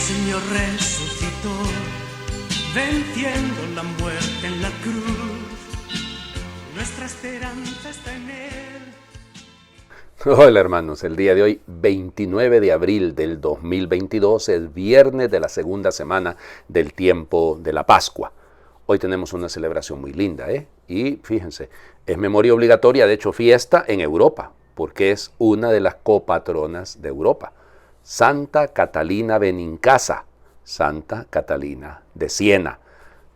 Señor resucitó, venciendo la muerte en la cruz. Nuestra esperanza está en Él. Hola hermanos, el día de hoy, 29 de abril del 2022, es viernes de la segunda semana del tiempo de la Pascua. Hoy tenemos una celebración muy linda, y fíjense, es memoria obligatoria, de hecho fiesta en Europa, porque es una de las copatronas de Europa. Santa Catalina Benincasa, Santa Catalina de Siena.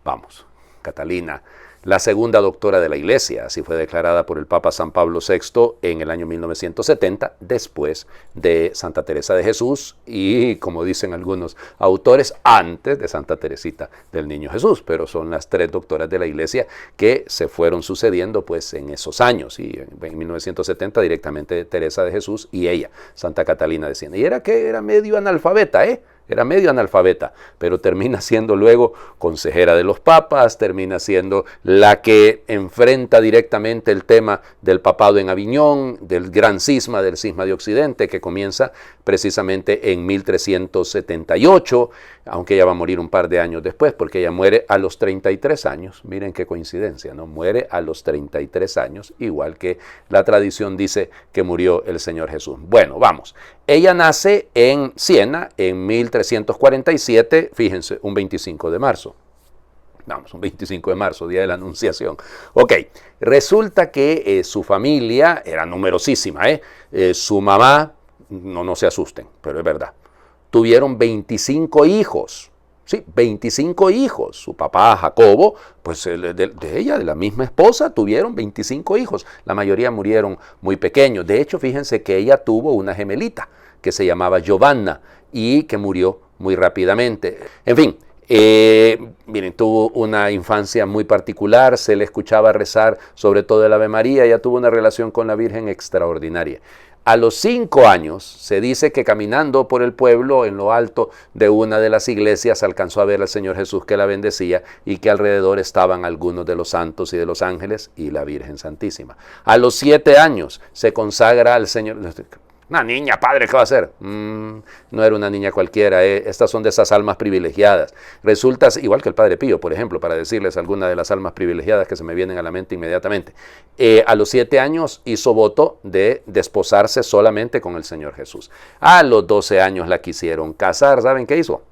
Vamos, Catalina, la segunda doctora de la Iglesia, así fue declarada por el Papa San Pablo VI en el año 1970, después de Santa Teresa de Jesús y, como dicen algunos autores, antes de Santa Teresita del Niño Jesús, pero son las tres doctoras de la Iglesia que se fueron sucediendo pues en esos años, y en 1970 directamente Teresa de Jesús y ella, Santa Catalina de Siena. Y era medio analfabeta, Era medio analfabeta, pero termina siendo luego consejera de los papas, termina siendo la que enfrenta directamente el tema del papado en Aviñón, del gran cisma, del cisma de Occidente, que comienza precisamente en 1378, aunque ella va a morir un par de años después, porque ella muere a los 33 años. Miren qué coincidencia, ¿no? Muere a los 33 años, igual que la tradición dice que murió el Señor Jesús. Bueno, vamos. Ella nace en Siena en 1347, fíjense, un 25 de marzo. Vamos, un 25 de marzo, día de la Anunciación. Ok, resulta que su familia era numerosísima, su mamá, no se asusten, pero es verdad, tuvieron 25 hijos. Sí, 25 hijos. Su papá, Jacobo, pues de ella, de la misma esposa, tuvieron 25 hijos. La mayoría murieron muy pequeños. De hecho, fíjense que ella tuvo una gemelita que se llamaba Giovanna y que murió muy rápidamente. En fin, miren, tuvo una infancia muy particular, se le escuchaba rezar sobre todo el Ave María, ella tuvo una relación con la Virgen extraordinaria. A los 5 años se dice que caminando por el pueblo en lo alto de una de las iglesias alcanzó a ver al Señor Jesús que la bendecía y que alrededor estaban algunos de los santos y de los ángeles y la Virgen Santísima. A los 7 años se consagra al Señor. Una niña, padre, ¿qué va a hacer? No era una niña cualquiera, estas son de esas almas privilegiadas. Resulta, igual que el Padre Pío, por ejemplo, para decirles alguna de las almas privilegiadas que se me vienen a la mente inmediatamente. A los 7 años hizo voto de desposarse solamente con el SeñorJesús. A los 12 años la quisieron casar, ¿saben qué hizo?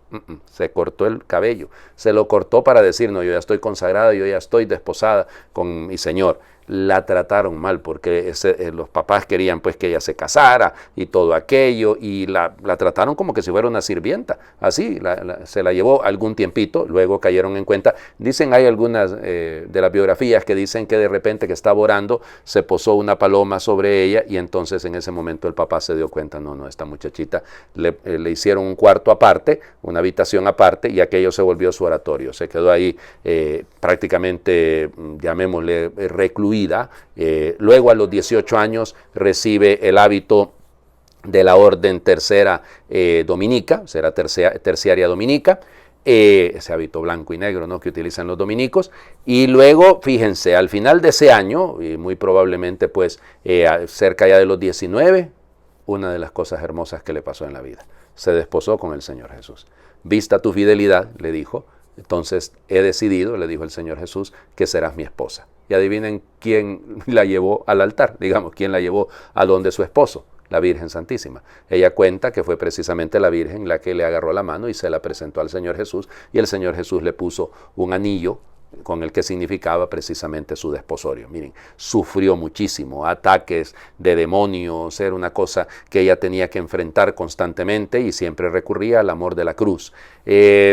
Se cortó el cabello, se lo cortó para decir, no, yo ya estoy consagrada, yo ya estoy desposada con mi Señor. La trataron mal porque los papás querían pues que ella se casara y todo aquello, y la trataron como que si fuera una sirvienta, así, se la llevó algún tiempito, luego cayeron en cuenta. Dicen, hay algunas de las biografías que dicen que de repente que estaba orando, se posó una paloma sobre ella y entonces en ese momento el papá se dio cuenta, no, esta muchachita, le hicieron un cuarto aparte, una habitación aparte, y aquello se volvió su oratorio, se quedó ahí prácticamente, llamémosle, recluida. Luego a los 18 años recibe el hábito de la orden tercera dominica, será terciaria dominica, ese hábito blanco y negro, ¿no?, que utilizan los dominicos, y luego, fíjense, al final de ese año, y muy probablemente pues cerca ya de los 19, una de las cosas hermosas que le pasó en la vida, se desposó con el Señor Jesús. Vista tu fidelidad, le dijo, entonces he decidido, le dijo el Señor Jesús, que serás mi esposa. Y adivinen quién la llevó al altar, digamos, quién la llevó a donde su esposo, la Virgen Santísima. Ella cuenta que fue precisamente la Virgen la que le agarró la mano y se la presentó al Señor Jesús, y el Señor Jesús le puso un anillo con el que significaba precisamente su desposorio. Miren, sufrió muchísimo, ataques de demonios, era una cosa que ella tenía que enfrentar constantemente y siempre recurría al amor de la cruz.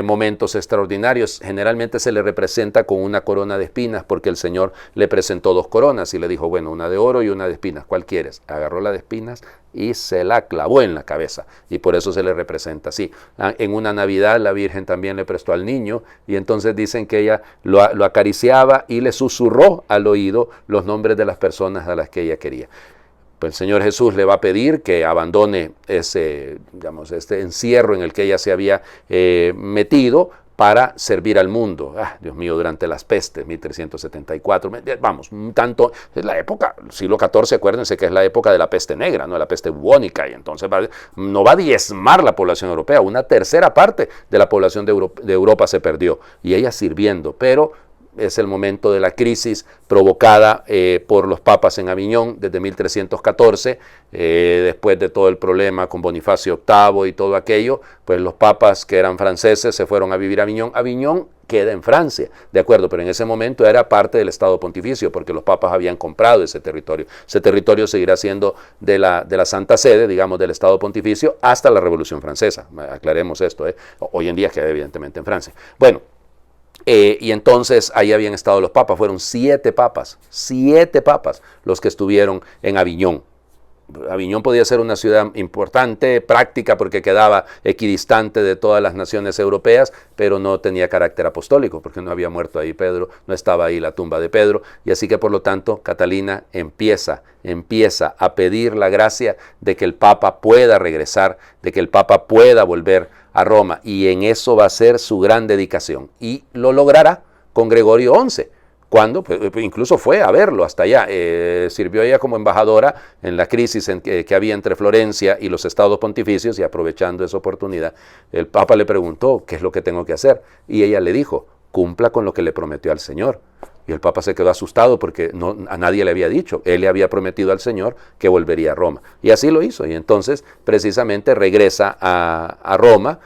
Momentos extraordinarios, generalmente se le representa con una corona de espinas, porque el Señor le presentó 2 coronas y le dijo, bueno, una de oro y una de espinas, ¿cuál quieres? Agarró la de espinas y se la clavó en la cabeza, y por eso se le representa así. En una Navidad la Virgen también le prestó al niño, y entonces dicen que ella lo acariciaba y le susurró al oído los nombres de las personas a las que ella quería. Pues el Señor Jesús le va a pedir que abandone ese, digamos, este encierro en el que ella se había metido, para servir al mundo. Dios mío, durante las pestes, 1374, vamos, tanto, es la época, siglo XIV, acuérdense que es la época de la peste negra, ¿no? La peste bubónica, y entonces no va a diezmar la población europea, una tercera parte de la población de Europa se perdió, y ella sirviendo, pero es el momento de la crisis provocada por los papas en Aviñón desde 1314, después de todo el problema con Bonifacio VIII y todo aquello, pues los papas que eran franceses se fueron a vivir a Aviñón. Aviñón queda en Francia, de acuerdo, pero en ese momento era parte del Estado Pontificio, porque los papas habían comprado ese territorio. Ese territorio seguirá siendo de la Santa Sede, digamos, del Estado Pontificio, hasta la Revolución Francesa. Aclaremos esto, hoy en día queda evidentemente en Francia. Bueno, y entonces ahí habían estado los papas, fueron 7 papas los que estuvieron en Aviñón. Aviñón podía ser una ciudad importante, práctica, porque quedaba equidistante de todas las naciones europeas, pero no tenía carácter apostólico, porque no había muerto ahí Pedro, no estaba ahí la tumba de Pedro, y así que por lo tanto Catalina empieza a pedir la gracia de que el Papa pueda regresar, de que el Papa pueda volver a Roma, y en eso va a ser su gran dedicación, y lo logrará con Gregorio XI. Cuando pues, incluso fue a verlo hasta allá, sirvió ella como embajadora en la crisis que había entre Florencia y los estados pontificios, y aprovechando esa oportunidad, el Papa le preguntó, ¿qué es lo que tengo que hacer? Y ella le dijo, cumpla con lo que le prometió al Señor. Y el Papa se quedó asustado porque a nadie le había dicho, él le había prometido al Señor que volvería a Roma. Y así lo hizo, y entonces precisamente regresa a Roma,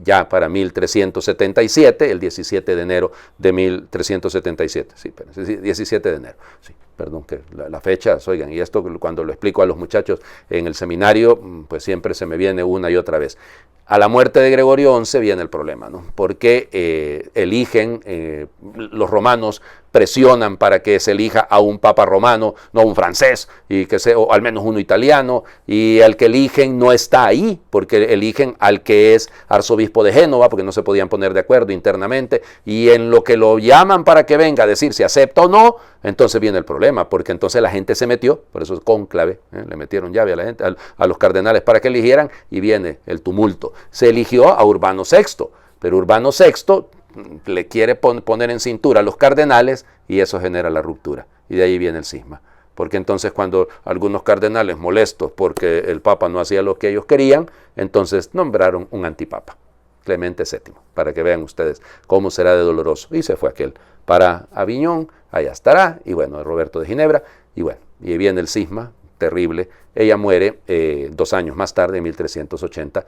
ya para 1377, el 17 de enero de 1377, sí, 17 de enero, sí, perdón, que la fecha, oigan, y esto cuando lo explico a los muchachos en el seminario, pues siempre se me viene una y otra vez. A la muerte de Gregorio XI viene el problema, ¿no? Porque eligen, los romanos presionan para que se elija a un papa romano, no a un francés, y que sea, o al menos uno italiano, y el que eligen no está ahí, porque eligen al que es arzobispo de Génova, porque no se podían poner de acuerdo internamente, y en lo que lo llaman para que venga a decir si acepta o no, entonces viene el problema, porque entonces la gente se metió, por eso es cónclave, le metieron llave a la gente, a los cardenales para que eligieran, y viene el tumulto. Se eligió a Urbano VI, pero Urbano VI le quiere poner en cintura a los cardenales, y eso genera la ruptura, y de ahí viene el cisma. Porque entonces cuando algunos cardenales molestos porque el Papa no hacía lo que ellos querían, entonces nombraron un antipapa, Clemente VII, para que vean ustedes cómo será de doloroso. Y se fue aquel para Aviñón, allá estará, y bueno, Roberto de Ginebra, y bueno, y viene el cisma terrible. Ella muere 2 años más tarde, en 1380,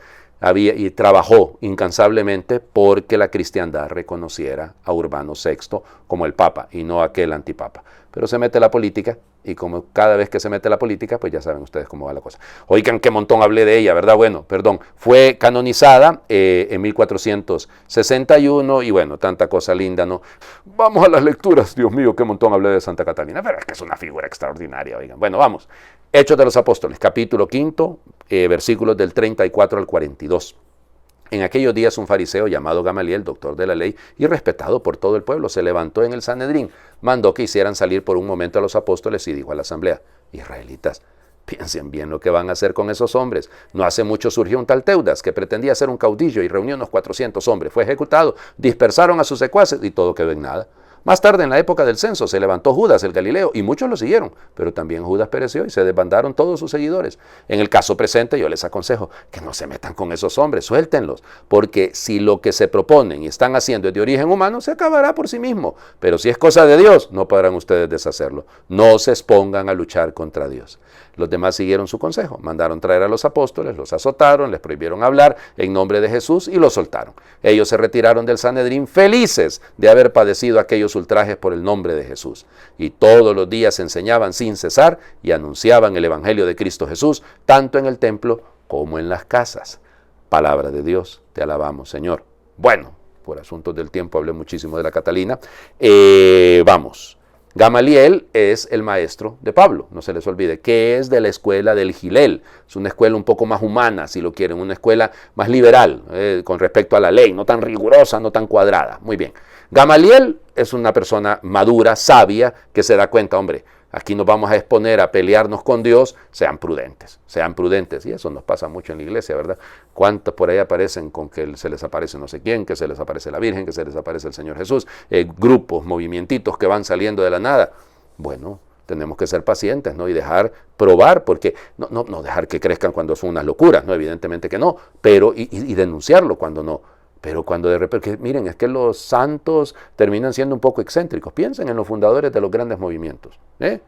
y trabajó incansablemente porque la cristiandad reconociera a Urbano VI como el Papa y no aquel antipapa. Pero se mete la política, y como cada vez que se mete la política, pues ya saben ustedes cómo va la cosa. Oigan, qué montón hablé de ella, ¿verdad? Bueno, perdón, fue canonizada en 1461, y bueno, tanta cosa linda, ¿no? Vamos a las lecturas, Dios mío, qué montón hablé de Santa Catalina, pero es que es una figura extraordinaria, oigan. Bueno, vamos. Hechos de los Apóstoles, capítulo 5, versículos del 34 al 42. En aquellos días un fariseo llamado Gamaliel, doctor de la ley y respetado por todo el pueblo, se levantó en el Sanedrín, mandó que hicieran salir por un momento a los apóstoles y dijo a la asamblea: israelitas, piensen bien lo que van a hacer con esos hombres. No hace mucho surgió un tal Teudas que pretendía ser un caudillo y reunió unos 400 hombres. Fue ejecutado, dispersaron a sus secuaces y todo quedó en nada. Más tarde, en la época del censo, se levantó Judas el Galileo y muchos lo siguieron, pero también Judas pereció y se desbandaron todos sus seguidores. En el caso presente, yo les aconsejo que no se metan con esos hombres, suéltenlos, porque si lo que se proponen y están haciendo es de origen humano, se acabará por sí mismo. Pero si es cosa de Dios, no podrán ustedes deshacerlo. No se expongan a luchar contra Dios. Los demás siguieron su consejo, mandaron traer a los apóstoles, los azotaron, les prohibieron hablar en nombre de Jesús y los soltaron. Ellos se retiraron del Sanedrín felices de haber padecido aquellos ultrajes por el nombre de Jesús. Y todos los días enseñaban sin cesar y anunciaban el Evangelio de Cristo Jesús, tanto en el templo como en las casas. Palabra de Dios, te alabamos, Señor. Bueno, por asuntos del tiempo hablé muchísimo de la Catalina. Vamos. Gamaliel es el maestro de Pablo, no se les olvide, que es de la escuela del Gilel. Es una escuela un poco más humana, si lo quieren, una escuela más liberal con respecto a la ley, no tan rigurosa, no tan cuadrada. Muy bien. Gamaliel es una persona madura, sabia, que se da cuenta, hombre, aquí nos vamos a exponer a pelearnos con Dios, sean prudentes. Y eso nos pasa mucho en la iglesia, ¿verdad? ¿Cuántos por ahí aparecen con que se les aparece no sé quién, que se les aparece la Virgen, que se les aparece el Señor Jesús? Grupos, movimientitos que van saliendo de la nada. Bueno, tenemos que ser pacientes, ¿no? Y dejar probar, porque no dejar que crezcan cuando son unas locuras, ¿no? Evidentemente que no, pero y denunciarlo cuando no. Pero cuando de repente, miren, es que los santos terminan siendo un poco excéntricos. Piensen en los fundadores de los grandes movimientos.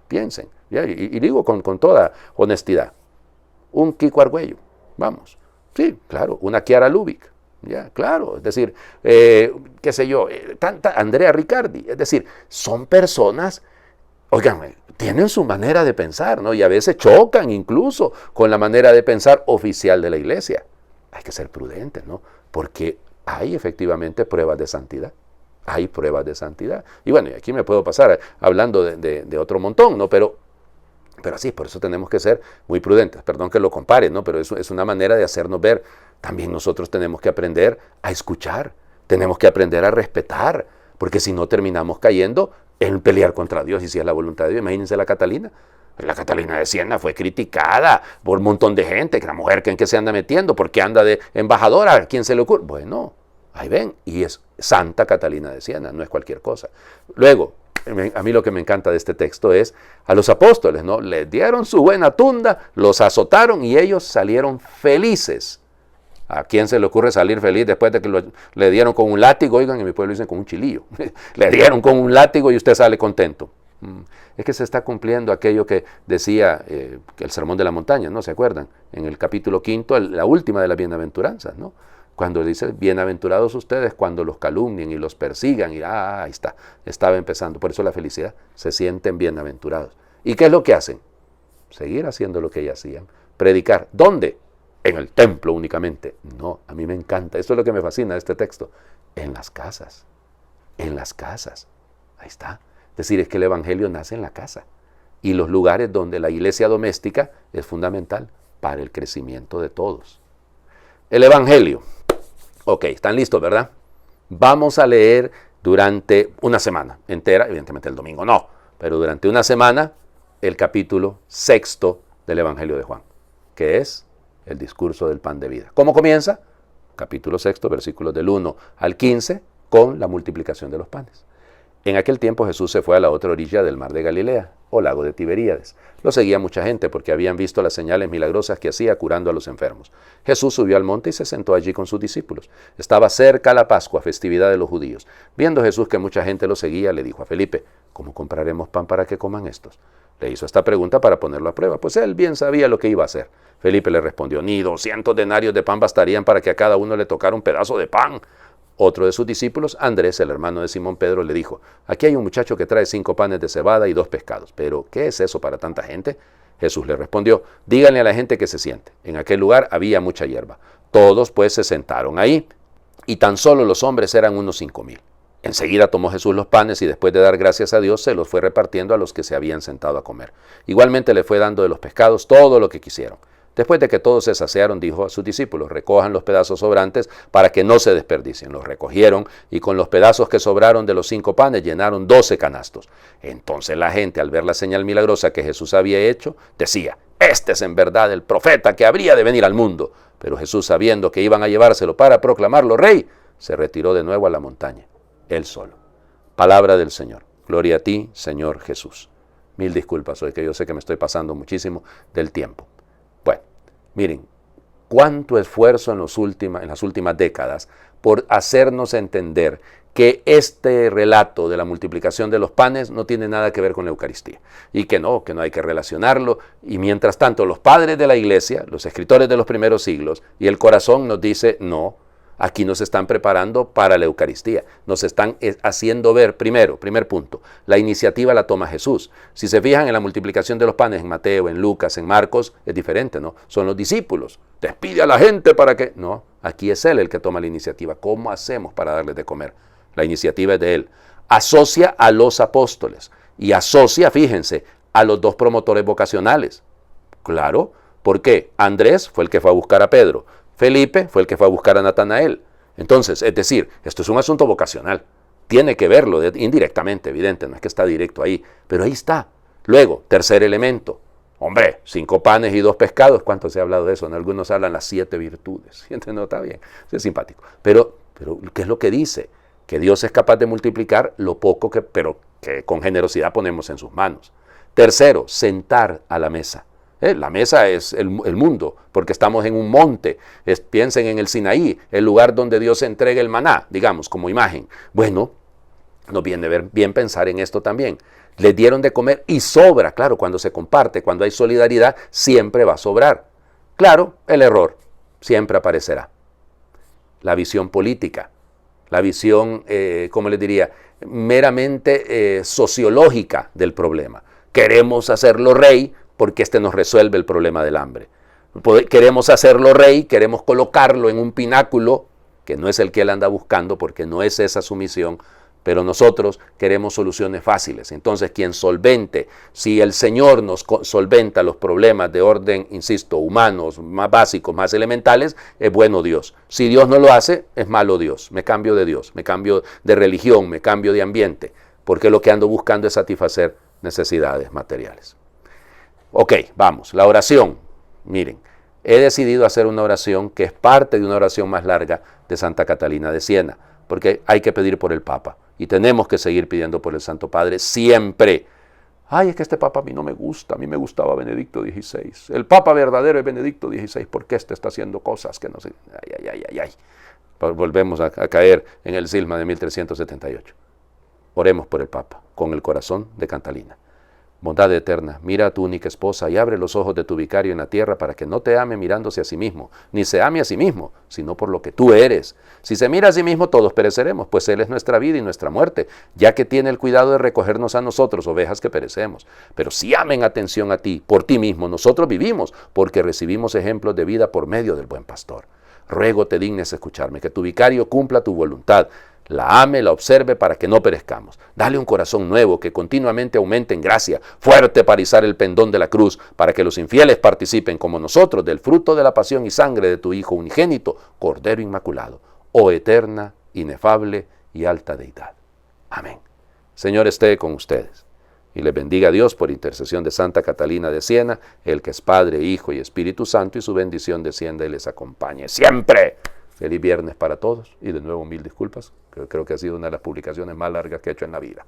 Piensen. ¿Ya? Y digo con toda honestidad. Un Kiko Argüello, vamos. Sí, claro. Una Chiara Lubich. Ya, claro. Es decir, qué sé yo, Andrea Riccardi. Es decir, son personas, óiganme, tienen su manera de pensar, ¿no? Y a veces chocan incluso con la manera de pensar oficial de la iglesia. Hay que ser prudentes, ¿no? Porque hay efectivamente pruebas de santidad. Hay pruebas de santidad. Y bueno, y aquí me puedo pasar hablando de otro montón, ¿no? Pero así, por eso tenemos que ser muy prudentes. Perdón que lo compare, ¿no? Pero eso es una manera de hacernos ver. También nosotros tenemos que aprender a escuchar. Tenemos que aprender a respetar. Porque si no terminamos cayendo en pelear contra Dios. Y si es la voluntad de Dios, imagínense la Catalina. La Catalina de Siena fue criticada por un montón de gente, que la mujer que en qué se anda metiendo, porque anda de embajadora, ¿a quién se le ocurre? Bueno, ahí ven, y es Santa Catalina de Siena, no es cualquier cosa. Luego, a mí lo que me encanta de este texto es a los apóstoles, ¿no? Les dieron su buena tunda, los azotaron y ellos salieron felices. ¿A quién se le ocurre salir feliz después de que le dieron con un látigo? Oigan, en mi pueblo dicen con un chilillo. Le dieron con un látigo y usted sale contento. Es que se está cumpliendo aquello que decía el Sermón de la Montaña, ¿no? ¿Se acuerdan? En el capítulo 5, la última de las bienaventuranzas, ¿no? Cuando dice, bienaventurados ustedes cuando los calumnien y los persigan, y ahí está, estaba empezando. Por eso la felicidad, se sienten bienaventurados. ¿Y qué es lo que hacen? Seguir haciendo lo que ellos hacían, predicar. ¿Dónde? En el templo únicamente. No, a mí me encanta, esto es lo que me fascina de este texto. En las casas, ahí está. Es decir, es que el evangelio nace en la casa y los lugares donde la iglesia doméstica es fundamental para el crecimiento de todos. El evangelio. Ok, ¿están listos, verdad? Vamos a leer durante una semana entera, evidentemente el domingo no, pero durante una semana el capítulo 6 del evangelio de Juan, que es el discurso del pan de vida. ¿Cómo comienza? Capítulo 6, versículos del 1 al 15, con la multiplicación de los panes. En aquel tiempo Jesús se fue a la otra orilla del mar de Galilea, o lago de Tiberíades. Lo seguía mucha gente porque habían visto las señales milagrosas que hacía curando a los enfermos. Jesús subió al monte y se sentó allí con sus discípulos. Estaba cerca la Pascua, festividad de los judíos. Viendo Jesús que mucha gente lo seguía, le dijo a Felipe, ¿cómo compraremos pan para que coman estos? Le hizo esta pregunta para ponerlo a prueba, pues él bien sabía lo que iba a hacer. Felipe le respondió, ni 200 denarios de pan bastarían para que a cada uno le tocara un pedazo de pan. Otro de sus discípulos, Andrés, el hermano de Simón Pedro, le dijo, aquí hay un muchacho que trae 5 panes de cebada y 2 pescados. ¿Pero qué es eso para tanta gente? Jesús le respondió, díganle a la gente que se siente. En aquel lugar había mucha hierba. Todos pues se sentaron ahí, y tan solo los hombres eran unos 5,000. Enseguida tomó Jesús los panes y después de dar gracias a Dios se los fue repartiendo a los que se habían sentado a comer. Igualmente le fue dando de los pescados todo lo que quisieron. Después de que todos se saciaron, dijo a sus discípulos, recojan los pedazos sobrantes para que no se desperdicien. Los recogieron y con los pedazos que sobraron de los 5 panes llenaron 12 canastos. Entonces la gente, al ver la señal milagrosa que Jesús había hecho, decía, este es en verdad el profeta que habría de venir al mundo. Pero Jesús, sabiendo que iban a llevárselo para proclamarlo rey, se retiró de nuevo a la montaña, él solo. Palabra del Señor. Gloria a ti, Señor Jesús. Mil disculpas hoy, que yo sé que me estoy pasando muchísimo del tiempo. Bueno, miren, cuánto esfuerzo en las últimas décadas por hacernos entender que este relato de la multiplicación de los panes no tiene nada que ver con la Eucaristía y que no hay que relacionarlo. Y mientras tanto los padres de la iglesia, los escritores de los primeros siglos y el corazón nos dice no. Aquí nos están preparando para la Eucaristía. Nos están haciendo ver, primer punto, la iniciativa la toma Jesús. Si se fijan en la multiplicación de los panes en Mateo, en Lucas, en Marcos, es diferente, ¿no? Son los discípulos. Despide a la gente para que... No, aquí es Él el que toma la iniciativa. ¿Cómo hacemos para darles de comer? La iniciativa es de Él. Asocia a los apóstoles y asocia, fíjense, a los 2 promotores vocacionales. Claro, ¿por qué? Andrés fue el que fue a buscar a Pedro. Felipe fue el que fue a buscar a Natanael. Entonces, es decir, esto es un asunto vocacional. Tiene que verlo indirectamente, evidente, no es que está directo ahí, pero ahí está. Luego, tercer elemento. Hombre, 5 panes y 2 pescados. ¿Cuánto se ha hablado de eso? ¿No? Algunos hablan las 7 virtudes. No, está bien, es simpático. Pero, ¿qué es lo que dice? Que Dios es capaz de multiplicar lo poco pero que con generosidad ponemos en sus manos. Tercero, sentar a la mesa. La mesa es el mundo, porque estamos en un monte. Piensen en el Sinaí, el lugar donde Dios entrega el maná, digamos, como imagen. Bueno, nos viene bien pensar en esto también. Les dieron de comer y sobra. Claro, cuando se comparte, cuando hay solidaridad, siempre va a sobrar. Claro, el error siempre aparecerá. La visión política, la visión, ¿cómo les diría?, meramente sociológica del problema. Queremos hacerlo rey porque este nos resuelve el problema del hambre. Queremos hacerlo rey, queremos colocarlo en un pináculo, que no es el que él anda buscando, porque no es esa su misión, pero nosotros queremos soluciones fáciles. Entonces, quien solvente, si el Señor nos solventa los problemas de orden, insisto, humanos, más básicos, más elementales, es bueno Dios. Si Dios no lo hace, es malo Dios. Me cambio de Dios, me cambio de religión, me cambio de ambiente, porque lo que ando buscando es satisfacer necesidades materiales. Ok, vamos, la oración. Miren, he decidido hacer una oración que es parte de una oración más larga de Santa Catalina de Siena, porque hay que pedir por el Papa y tenemos que seguir pidiendo por el Santo Padre siempre. Ay, es que este Papa a mí no me gusta, a mí me gustaba Benedicto XVI. El Papa verdadero es Benedicto XVI, ¿por qué este está haciendo cosas que no sé? Ay. Volvemos a caer en el cisma de 1378. Oremos por el Papa, con el corazón de Catalina. Bondad eterna, mira a tu única esposa y abre los ojos de tu vicario en la tierra para que no te ame mirándose a sí mismo, ni se ame a sí mismo, sino por lo que tú eres. Si se mira a sí mismo, todos pereceremos, pues Él es nuestra vida y nuestra muerte, ya que tiene el cuidado de recogernos a nosotros, ovejas que perecemos. Pero si amen atención a ti, por ti mismo, nosotros vivimos, porque recibimos ejemplos de vida por medio del buen pastor. Ruego te dignes escucharme, que tu vicario cumpla tu voluntad, la ame, la observe para que no perezcamos. Dale un corazón nuevo que continuamente aumente en gracia, fuerte para izar el pendón de la cruz, para que los infieles participen como nosotros del fruto de la pasión y sangre de tu Hijo unigénito, Cordero Inmaculado, oh eterna, inefable y alta deidad. Amén. Señor esté con ustedes y les bendiga Dios por intercesión de Santa Catalina de Siena, el que es Padre, Hijo y Espíritu Santo, y su bendición descienda y les acompañe siempre. Feliz viernes para todos y de nuevo 1000 disculpas. Creo que ha sido una de las publicaciones más largas que he hecho en la vida.